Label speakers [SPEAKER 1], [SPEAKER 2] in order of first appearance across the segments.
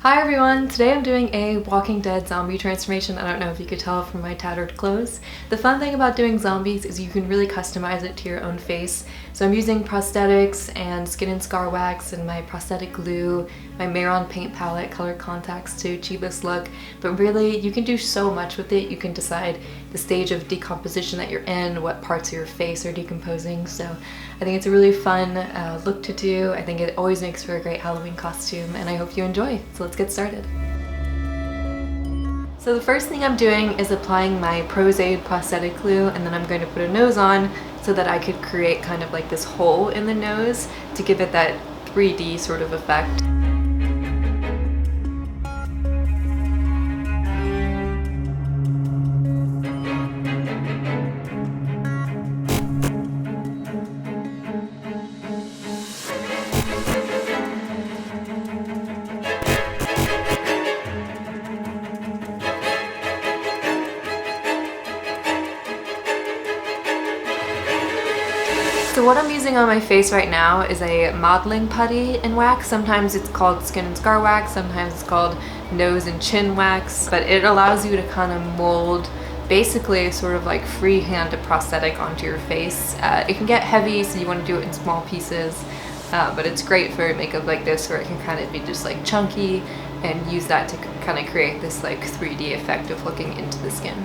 [SPEAKER 1] Hi everyone! Today I'm doing a Walking Dead zombie transformation. I don't know if you could tell from my tattered clothes. The fun thing about doing zombies is you can really customize it to your own face. So I'm using prosthetics and skin and scar wax and my prosthetic glue, my Maron paint palette, color contacts to achieve this look. But really, you can do so much with it. You can decide the stage of decomposition that you're in, what parts of your face are decomposing. So I think it's a really fun look to do. I think it always makes for a great Halloween costume, and I hope you enjoy. So let's get started. So the first thing I'm doing is applying my Pros-Aid prosthetic glue, and then I'm going to put a nose on so that I could create kind of like this hole in the nose to give it that 3D sort of effect. So what I'm using on my face right now is a modeling putty in wax. Sometimes it's called skin and scar wax, sometimes it's called nose and chin wax, but it allows you to kind of mold basically sort of like freehand a prosthetic onto your face. It can get heavy, so you want to do it in small pieces, but it's great for makeup like this where it can kind of be just like chunky and use that to kind of create this like 3D effect of looking into the skin.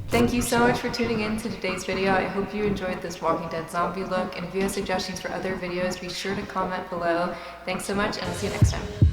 [SPEAKER 1] Thank you so much for tuning in to today's video. I hope you enjoyed this Walking Dead zombie look, and if you have suggestions for other videos, be sure to comment below. Thanks so much, and I'll see you next time.